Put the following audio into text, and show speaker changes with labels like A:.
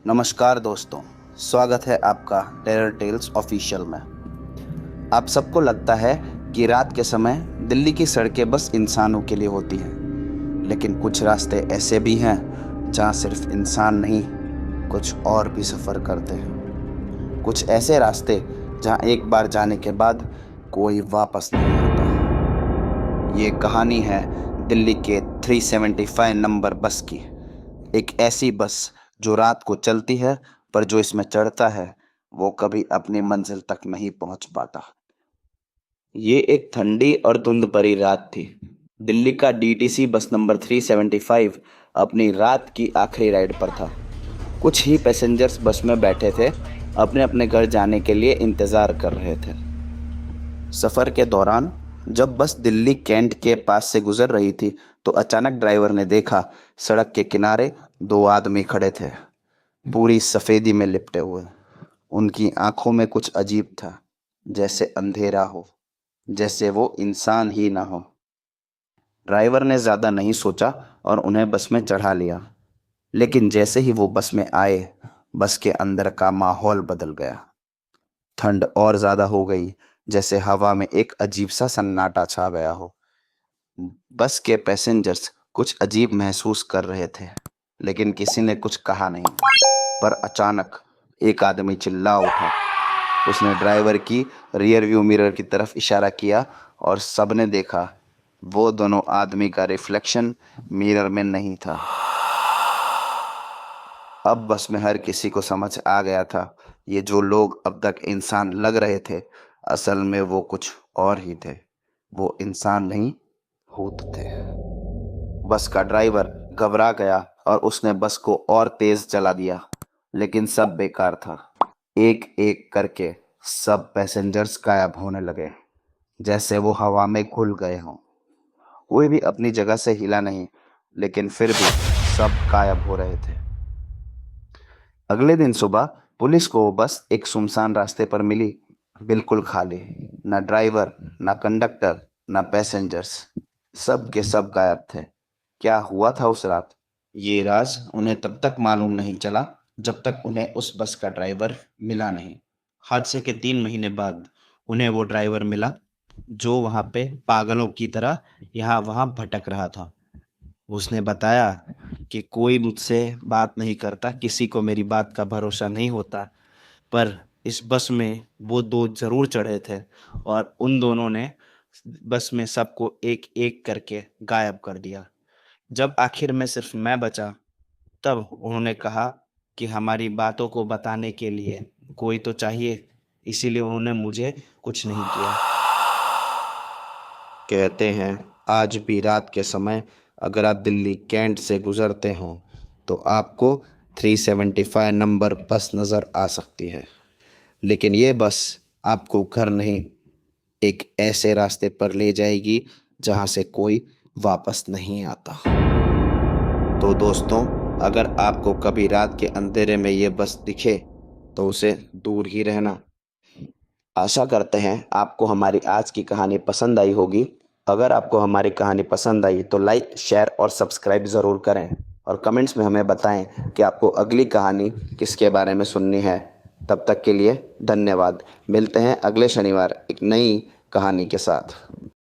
A: नमस्कार दोस्तों, स्वागत है आपका टेरर टेल्स ऑफिशियल में। आप सबको लगता है कि रात के समय दिल्ली की सड़कें बस इंसानों के लिए होती हैं, लेकिन कुछ रास्ते ऐसे भी हैं जहां सिर्फ इंसान नहीं, कुछ और भी सफ़र करते हैं। कुछ ऐसे रास्ते जहां एक बार जाने के बाद कोई वापस नहीं आता। ये कहानी है दिल्ली के 375 नंबर बस की। एक ऐसी बस जो रात को चलती है, पर जो इसमें चढ़ता है वो कभी अपनी मंजिल तक नहीं पहुंच पाता। ये एक ठंडी और धुंध भरी रात थी। दिल्ली का डीटीसी बस नंबर 375 अपनी रात की आखिरी राइड पर था। कुछ ही पैसेंजर्स बस में बैठे थे, अपने अपने घर जाने के लिए इंतज़ार कर रहे थे। सफ़र के दौरान जब बस दिल्ली कैंट के पास से गुजर रही थी, तो अचानक ड्राइवर ने देखा सड़क के किनारे दो आदमी खड़े थे, पूरी सफ़ेदी में लिपटे हुए। उनकी आंखों में कुछ अजीब था, जैसे अंधेरा हो, जैसे वो इंसान ही ना हो। ड्राइवर ने ज़्यादा नहीं सोचा और उन्हें बस में चढ़ा लिया। लेकिन जैसे ही वो बस में आए, बस के अंदर का माहौल बदल गया। ठंड और ज़्यादा हो गई, जैसे हवा में एक अजीब सा सन्नाटा छा गया हो। बस के पैसेंजर्स कुछ अजीब महसूस कर रहे थे, लेकिन किसी ने कुछ कहा नहीं। पर अचानक एक आदमी चिल्ला उठा। उसने ड्राइवर की रियर व्यू मिरर की तरफ इशारा किया और सबने देखा, वो दोनों आदमी का रिफ्लेक्शन मिरर में नहीं था। अब बस में हर किसी को समझ आ गया था, ये जो लोग अब तक इंसान लग रहे थे, असल में वो कुछ और ही थे। वो इंसान नहीं, भूत थे। बस का ड्राइवर घबरा गया और उसने बस को और तेज चला दिया, लेकिन सब बेकार था। एक एक करके सब पैसेंजर्स गायब होने लगे, जैसे वो हवा में घुल गए हों। कोई भी अपनी जगह से हिला नहीं, लेकिन फिर भी सब गायब हो रहे थे। अगले दिन सुबह पुलिस को बस एक सुनसान रास्ते पर मिली, बिल्कुल खाली। ना ड्राइवर, ना कंडक्टर, ना पैसेंजर्स, सब के सब गायब थे। क्या हुआ था उस रात, ये राज उन्हें तब तक मालूम नहीं चला जब तक उन्हें उस बस का ड्राइवर मिला नहीं। हादसे के 3 महीने बाद उन्हें वो ड्राइवर मिला जो वहाँ पे पागलों की तरह यहाँ वहाँ भटक रहा था। उसने बताया कि कोई मुझसे बात नहीं करता, किसी को मेरी बात का भरोसा नहीं होता, पर इस बस में वो दो जरूर चढ़े थे और उन दोनों ने बस में सबको एक एक करके गायब कर दिया। जब आखिर में सिर्फ मैं बचा, तब उन्होंने कहा कि हमारी बातों को बताने के लिए कोई तो चाहिए, इसीलिए उन्होंने मुझे कुछ नहीं किया। कहते हैं आज भी रात के समय अगर आप दिल्ली कैंट से गुजरते हो तो आपको 375 नंबर बस नज़र आ सकती है, लेकिन ये बस आपको घर नहीं, एक ऐसे रास्ते पर ले जाएगी जहां से कोई वापस नहीं आता। तो दोस्तों, अगर आपको कभी रात के अंधेरे में ये बस दिखे तो उसे दूर ही रहना। आशा करते हैं आपको हमारी आज की कहानी पसंद आई होगी। अगर आपको हमारी कहानी पसंद आई तो लाइक, शेयर और सब्सक्राइब ज़रूर करें और कमेंट्स में हमें बताएं कि आपको अगली कहानी किसके बारे में सुननी है। तब तक के लिए धन्यवाद। मिलते हैं अगले शनिवार एक नई कहानी के साथ।